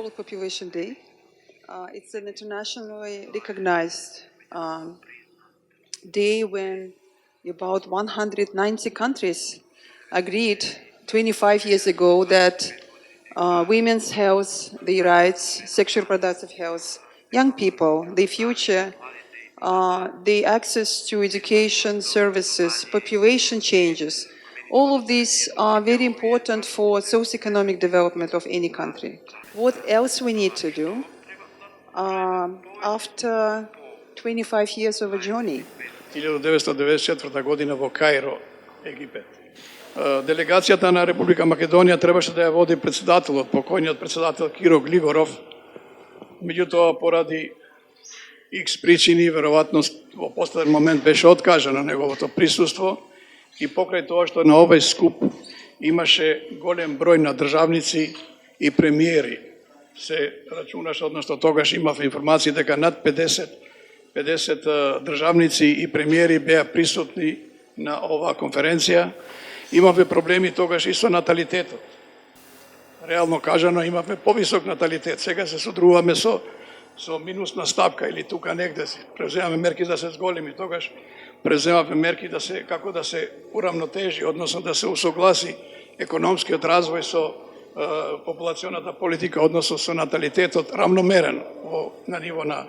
World Population Day. It's an internationally recognized day when about 190 countries agreed 25 years ago that women's health, their rights, sexual reproductive health, young people, their future, the access to education services, population changes, all of these are very important for socioeconomic development of any country. What else we need to do after 25 years of a journey? 1994 година во Каиро, Египет. Делегацијата на Република Македонија требаше да ја води председателот, покојниот председател Киро Глигоров. Меѓутоа, поради X причини, веројатно во последен момент беше откажано неговото присуство и покрај тоа што на овој скуп имаше голем број на државници и премиери. Се рачунаше, односно тогаш имав информација дека над 50 државници и премиери беа присутни на оваа конференција. Имаве проблеми тогаш и со наталитетот. Реално кажано, имаве повисок наталитет. Сега се содруваме со минусна стапка или тука негде преземаме мерки да се зголеми. Тогаш преземавме мерки како да се уравнотежи, односно да се усогласи економскиот развој со популационата политика, односно со наталитетот равномерено на ниво на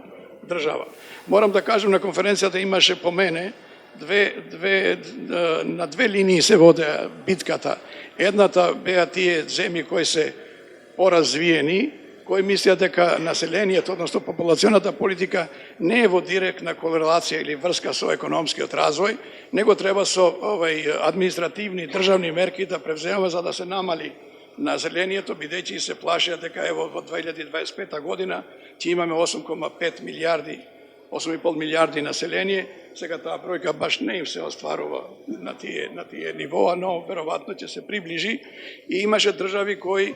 држава. Морам да кажам, на конференцијата имаше по мене на две линии се водеа битката. Едната беа тие земји кои се поразвиени, кои мислеа дека населението, односно популационата политика не е во директна корелација или врска со економскиот развој, него треба со административни државни мерки да превземаме за да се намали населението, бидејќи се плашеа дека ево во 2025 година ќе имаме 8,5 милиарди население. Сега таа бројка баш не им се остварува на тие нивоа, но веројатно ќе се приближи. И имаше држави кои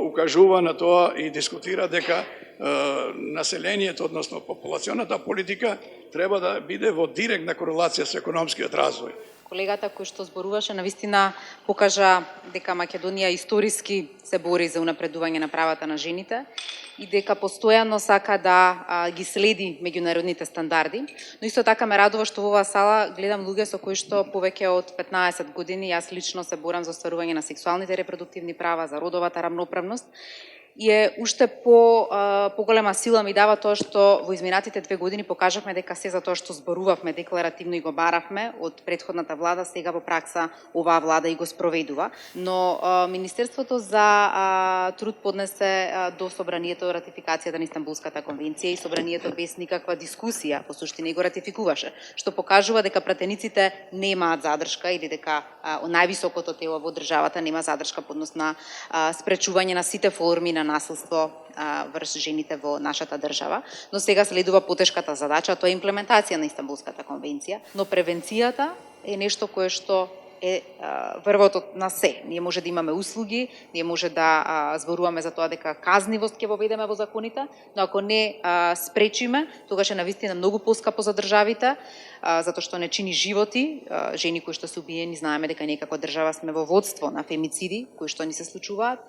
укажува на тоа и дискутира дека населението, односно популационата политика, треба да биде во директна корелација со економскиот развој. Колегата кој што зборуваше навистина покажа дека Македонија историски се бори за унапредување на правата на жените и дека постојано сака да ги следи меѓународните стандарди. Но исто така ме радува што во оваа сала гледам луѓе со кои што повеќе од 15 години јас лично се борам за остварување на сексуалните репродуктивни права, за родовата рамноправност. И е уште поголема сила ми дава тоа што во изминатите 2 години покажавме дека се за тоа што зборувавме декларативно и го баравме од претходната влада, сега во пракса оваа влада и го спроведува. Но Министерството за труд поднесе до собранието ратификацијата на Истанбулската конвенција и собранието без никаква дискусија по суштина и го ратификуваше, што покажува дека пратениците немаат задршка или дека највисокото тело во државата нема задршка по однос на спречување на сите форми на насилство врз жените во нашата држава, но сега следува потешката задача, тоа е имплементација на Истанбулската конвенција, но превенцијата е нешто кое што е врвот на се. Ние може да имаме услуги, ние може да зборуваме за тоа дека казнивост ќе воведеме во законите, но ако не спречиме, тогаш е навистина многу поскапо за државите, затоа што не чини животи, жени кои што се убиени, знаеме дека некако држава сме во водство на фемициди кои што ни се случуваат.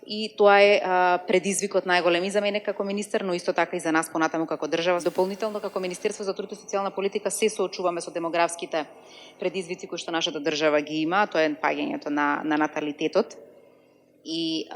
И тоа е предизвикот најголеми за мене како министер, но исто така и за нас понатаму како држава. Дополнително како Министерство за труд и социјална политика се соочуваме со демографските предизвици кои што нашата држава ги има, тоа е паѓањето на наталитетот. И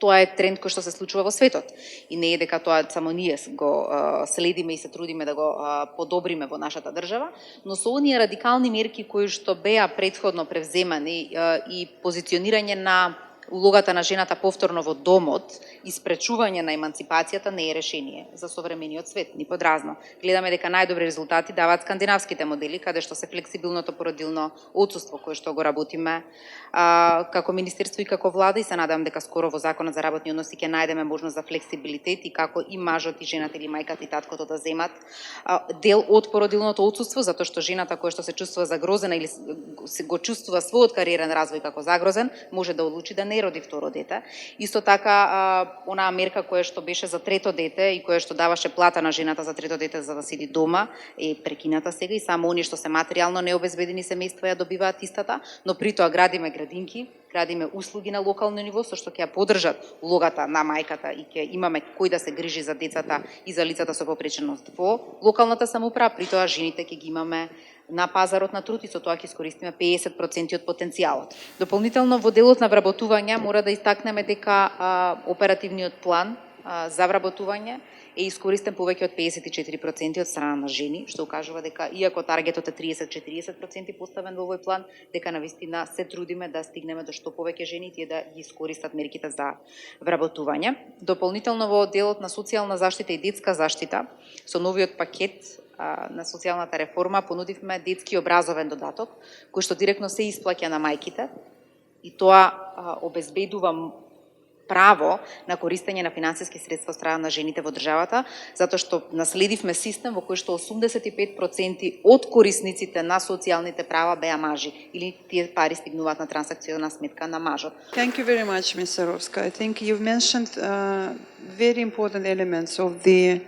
тоа е тренд кој што се случува во светот. И не е дека тоа само ние го следиме и се трудиме да го подобриме во нашата држава, но со оние радикални мерки кои што беа претходно превземани и позиционирање на улогата на жената повторно во домот и спречување на еманципацијата не е решение за современиот свет, ни подразно. Гледаме дека најдобри резултати даваат скандинавските модели, каде што се флексибилното породилно отсуство кое што го работиме како министерство и како влада, и се надевам дека скоро во законот за работни односи ќе најдеме можност за флексибилитет и како и мажот и жената или мајката и таткото да земат дел од породилното отсуство, затоа што жената која што се чувствува загрозена или го чувствува својот кариерен развој како загрозен, може да одлучи да не роди второ дете. Исто така, онаа мерка која што беше за трето дете и која што даваше плата на жената за трето дете за да седи дома, е прекината сега и само оние што се материјално необезбедени семејства ја добиваат истата, но при тоа градиме градинки, градиме услуги на локално ниво, со што ќе ја поддржат улогата на мајката и ќе имаме кој да се грижи за децата и за лицата со попреченост во локалната самоуправа, при тоа жените ќе ги имаме на пазарот на труд и со тоа ќе искористиме 50% од потенцијалот. Дополнително во делот на вработување мора да истакнеме дека оперативниот план за вработување е искористен повеќе од 54% од страна на жени, што укажува дека иако таргетот е 30-40% поставен во овој план, дека навистина се трудиме да стигнеме до што повеќе жени и да ги искористат мерките за вработување. Дополнително во делот на социјална заштита и детска заштита, со новиот пакет на социјалната реформа понудивме детски образовен додаток, кој што директно се исплаќа на мајките и тоа обезбедува право на користење на финансиски средства од страна на жените во државата, затоа што наследивме систем во кој што 85% од корисниците на социјалните права беа мажи или тие пари стигнуваат на трансакционална сметка на мажот. Thank you very much, Ms. Sarovska. I think you've mentioned very important elements of the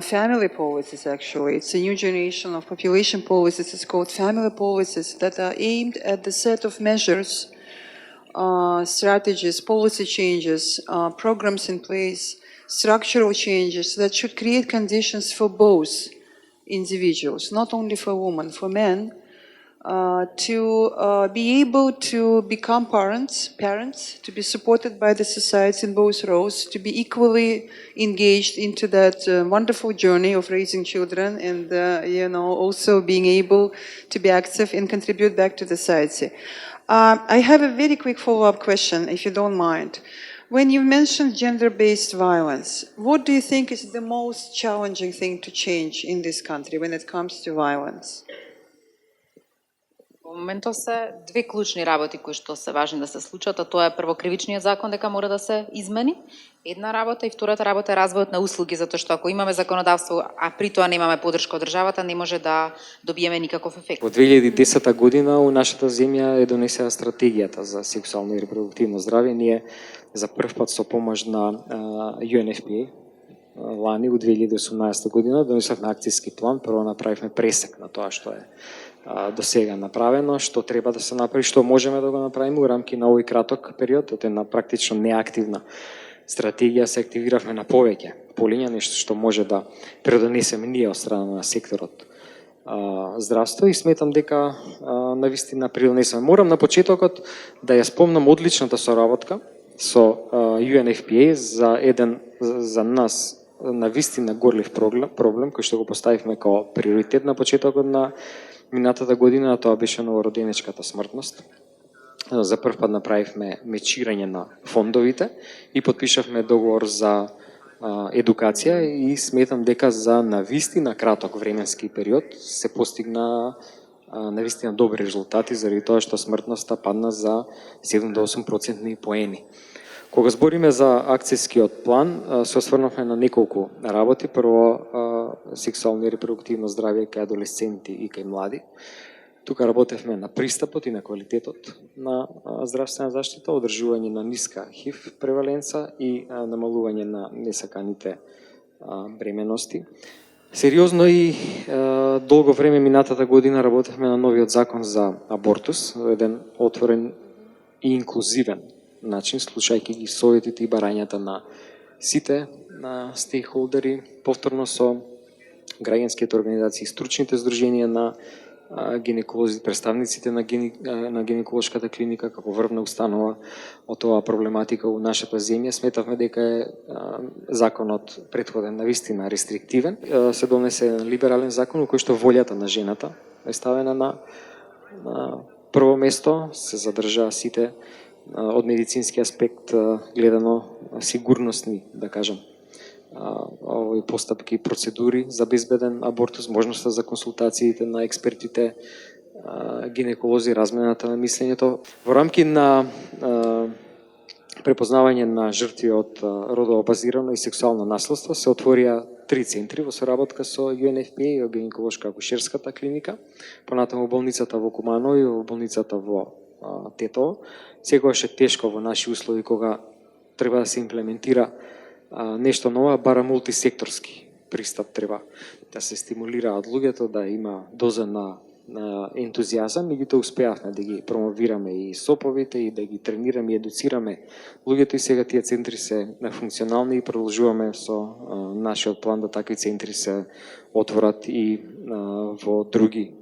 family policies, actually. It's a new generation of population policies. It's called family policies that are aimed at the set of measures, strategies, policy changes, programs in place, structural changes that should create conditions for both individuals, not only for women, for men, to be able to become parents, to be supported by the society in both roles, to be equally engaged into that wonderful journey of raising children, and also being able to be active and contribute back to the society. I have a very quick follow-up question, if you don't mind. When you mentioned gender-based violence, what do you think is the most challenging thing to change in this country when it comes to violence? Во моментов се две клучни работи кои што се важни да се случат, а тоа е прво кривичниот закон дека мора да се измени. Една работа и втората работа е развојот на услуги, затоа што ако имаме законодавство, а при тоа немаме поддршка од државата, не може да добиеме никаков ефект. Во 2010 година у нашата земја е донесена стратегијата за сексуално и репродуктивно здравје. Ние за прв пат со помош на UNFPA лани у 2018 година донесовме акцијски план. Прво направивме пресек на тоа што е до сега направено, што треба да се направи, што можеме да го направиме у рамки на овој краток период, од една практично неактивна стратегија се активиравме на повеќе полиња, нешто што може да предонесеме ние од страна на секторот здравство и сметам дека навистина придонесеме. Морам на почетокот да ја спомнам одличната соработка со UNFPA за нас навистина горлив проблем кој што го поставивме како приоритет на почетокот на минатата година, тоа беше новороденечката смртност. За прв пат направивме мечирање на фондовите и подпишавме договор за едукација и сметам дека за навистина краток временски период се постигна навистина добри резултати заради тоа што смртноста падна за 7 до 8% поени. Кога збориме за акцијскиот план, се осврнавме на неколку работи. Прво, сексуално и репродуктивно здравје кај адолесценти и кај млади. Тука работевме на пристапот и на квалитетот на здравствена заштита, одржување на ниска ХИВ преваленца и намалување на несаканите бременности. Сериозно и долго време минатата година работевме на новиот закон за абортус, еден отворен и инклузивен начин, слушајќи ги советите и барањата на сите на стейкхолдери, повторно со граѓанските организации, стручните здруженија на гинеколози, представниците на гинеколошката клиника како врвна установа од оваа проблематика во нашата земја. Сметавме дека е законот претходен навистина рестриктивен. Се донесе либерален закон во кој што волјата на жената е ставена на прво место, се задржаа сите од медицински аспект гледано сигурностни, да кажам, овој постапки и процедури за безбеден абортус, можноста за консултациите на експертите, гинеколози, размената на мислењето. Во рамки на препознавање на жртви од родово базирано и сексуално наследство се отворија 3 центри во соработка со UNFPA и гинеколошка акушерската клиника, понатаму болницата во Куманово и во болницата во Тетово. Секогаш е тешко во наши услови кога треба да се имплементира нешто ново, бара мултисекторски пристап треба да се стимулира од луѓето, да има доза на ентузијазам, меѓутоа успеавме да ги промовираме и соповите и да ги тренираме и едуцираме луѓето и сега тие центри се функционални и продолжуваме со нашиот план да такви центри се отворат и во други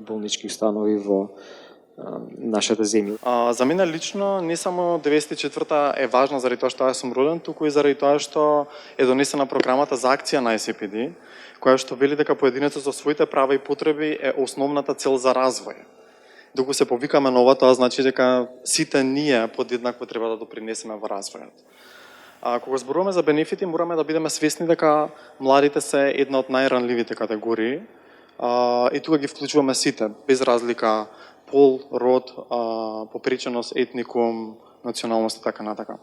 болнички установи во нашата земја. За мене лично не само 94-та е важна заради тоа што јас сум роден, туку и заради тоа што е донесена програмата за акција на SCPD, која што вели дека поединецот со своите права и потреби е основната цел за развој. Докато се повикаме на ова, тоа значи дека сите ние подеднакво треба да допринесеме во развојот. Кога зборуваме за бенефити, мораме да бидеме свесни дека младите се една од најранливите категории и тука ги вклучуваме сите, без разлика пол, род, попреченост, етникум, националност и така натака.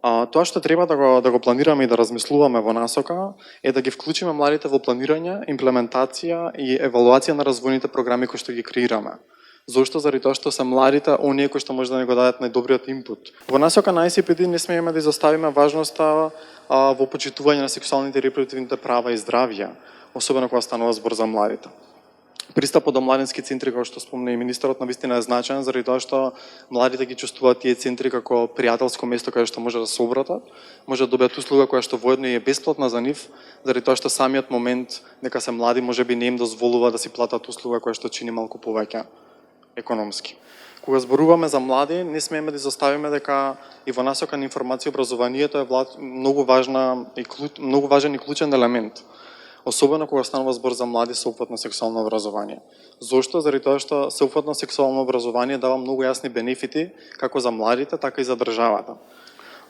Тоа што треба да го планираме и да размислуваме во насока е да ги вклучиме младите во планирање, имплементација и евалуација на развојните програми кои што ги креираме. Зошто? Заради тоа што се младите оние кои што може да ни го дадат најдобриот инпут. Во насока на ICPD не смееме да изоставиме важноста во почитување на сексуалните и репродуктивните права и здравје, особено кога станува збор за младите. Пристапот до младински центри, како што спомна и министерот, навистина е значаен, заради тоа што младите ги чувствуваат тие центри како пријателско место каде што може да се обратат, може да добијат услуга која што воедно е бесплатна за нив, заради тоа што самиот момент дека се млади можеби не им дозволува да си платат услуга која што чини малку повеќе економски. Кога зборуваме за млади, не смееме да изоставиме дека и во насока на информација и образованието е многу важен и клучен елемент. Особено кога станува збор за млади со опфатно сексуално образование. Зошто? Заради тоа што опфатно сексуално образование дава многу јасни бенефити како за младите, така и за државата.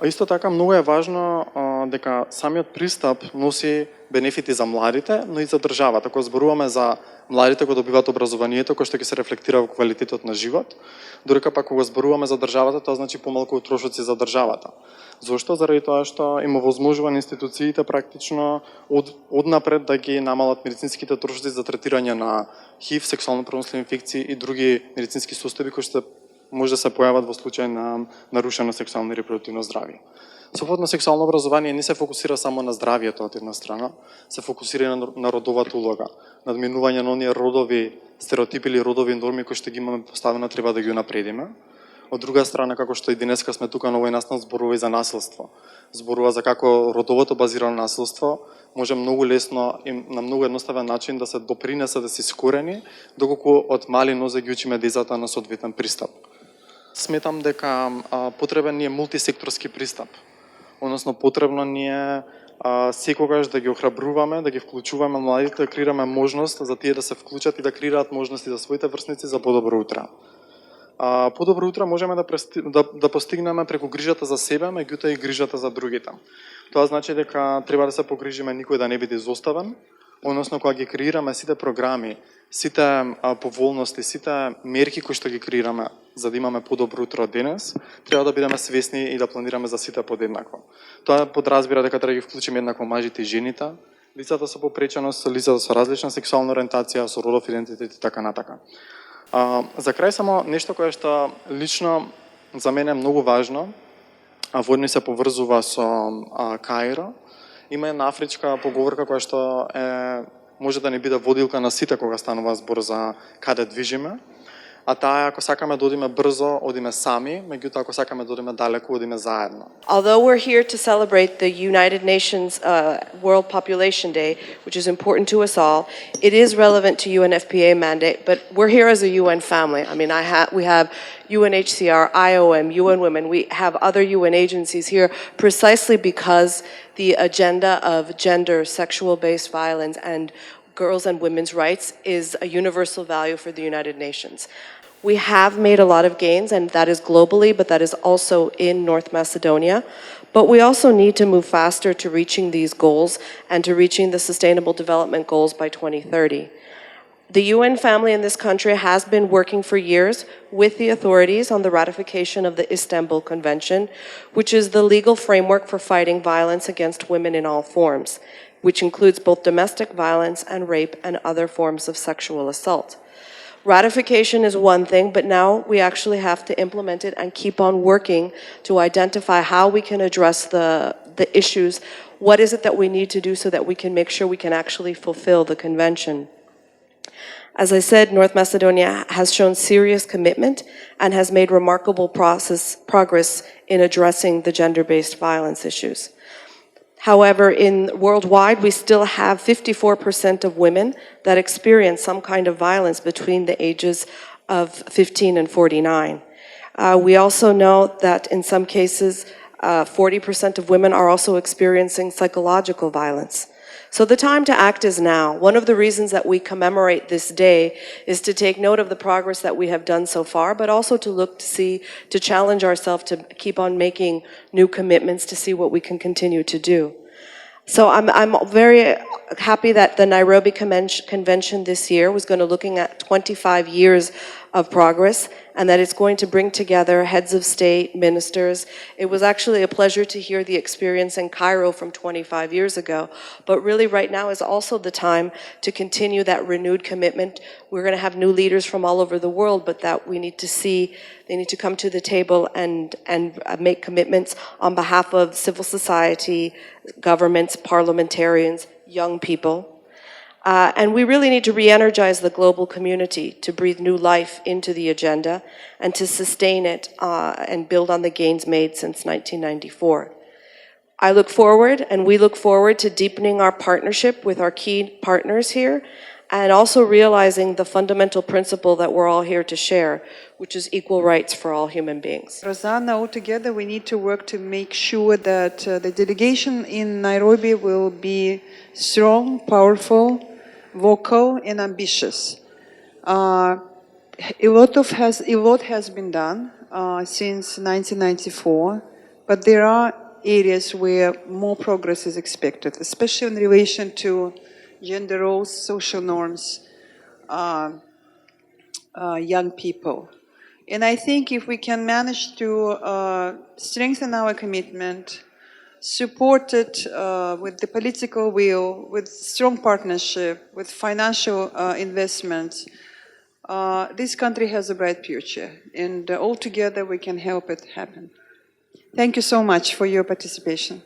А исто така многу е важно дека самиот пристап носи бенефити за младите, но и за државата. Кога зборуваме за младите кои добиваат образованието, кој што ќе се рефлектира во квалитетот на живот, додека пак кога зборуваме за државата, тоа значи помалку трошоци за државата. Зошто? Заради тоа што има возможува на институциите практично однапред да ги намалат медицинските трошоци за третирање на ХИВ, сексуално преносливи инфекции и други медицински состојби кои што може да се појават во случај на нарушено сексуално и репродуктивно здравје. Слободно сексуално образование не се фокусира само на здравјето од една страна, се фокусира и на родовата улога, надминување на оние родови стереотипи или родови норми кои што ги имаме поставено треба да ги унапредиме. Од друга страна, како што и денеска сме тука на овој настан, зборува и за насилство. Зборува за како родовото базирано насилство може многу лесно и на многу едноставен начин да се допринесе да се искорени, доколку од мали нозе ги учиме децата на соодветен пристап. Сметам дека потребен ни е мултисекторски пристап. Односно потребно ни е секогаш да ги охрабруваме, да ги вклучуваме младите, да креираме можност за тие да се вклучат и да креираат можности за своите врсници за подобро утре. Подобро утре можеме да постигнеме преку грижата за себе, меѓутоа и грижата за другите. Тоа значи дека треба да се погрижиме никој да не биде изоставен, односно кога ги креираме сите програми, сите поволности, сите мерки кои што ги креираме за да имаме подобро утро денес, треба да бидеме свесни и да планираме за сите подеднакво. Тоа подразбира дека треба да ги вклучиме еднакво мажите и жените, лицата со попреченост, лицата со различна сексуална ориентација, со родов идентитет и така натака. За крај само нешто кое што лично за мене е многу важно, а воедно се поврзува со Каиро. Има една афричка поговорка која што може да не биде водилка на сите кога станува збор за каде движиме, а таа ако сакаме да одиме брзо, одиме сами, меѓутоа ако сакаме да одиме далеку, одиме заедно. Although we're here to celebrate the United Nations World Population Day, which is important to us all, it is relevant to UNFPA mandate, but we're here as a UN family. I mean, we have UNHCR, IOM, UN Women, we have other UN agencies here precisely because the agenda of gender, sexual-based violence, and girls' and women's rights is a universal value for the United Nations. We have made a lot of gains, and that is globally, but that is also in North Macedonia. But we also need to move faster to reaching these goals and to reaching the Sustainable Development Goals by 2030. The UN family in this country has been working for years with the authorities on the ratification of the Istanbul Convention, which is the legal framework for fighting violence against women in all forms, which includes both domestic violence and rape and other forms of sexual assault. Ratification is one thing, but now we actually have to implement it and keep on working to identify how we can address the issues. What is it that we need to do so that we can make sure we can actually fulfill the convention? As I said, North Macedonia has shown serious commitment and has made remarkable progress in addressing the gender-based violence issues. However, worldwide, we still have 54% of women that experience some kind of violence between the ages of 15 and 49. We also know that in some cases, 40% of women are also experiencing psychological violence. So the time to act is now. One of the reasons that we commemorate this day is to take note of the progress that we have done so far, but also to look to challenge ourselves to keep on making new commitments to see what we can continue to do. So I'm very happy that the Nairobi Convention this year was going to looking at 25 years of progress, and that it's going to bring together heads of state, ministers. It was actually a pleasure to hear the experience in Cairo from 25 years ago, but really right now is also the time to continue that renewed commitment. We're going to have new leaders from all over the world, but that we need to see, they need to come to the table and make commitments on behalf of civil society, governments, parliamentarians, young people. And we really need to re-energize the global community to breathe new life into the agenda and to sustain it and build on the gains made since 1994. I look forward, and we look forward to deepening our partnership with our key partners here, and also realizing the fundamental principle that we're all here to share, which is equal rights for all human beings. Rosanna, altogether we need to work to make sure that the delegation in Nairobi will be strong, powerful, vocal, and ambitious. A lot has been done since 1994, but there are areas where more progress is expected, especially in relation to gender roles, social norms, young people. And I think if we can manage to strengthen our commitment, support it with the political will, with strong partnership, with financial investments, this country has a bright future, and all together we can help it happen. Thank you so much for your participation.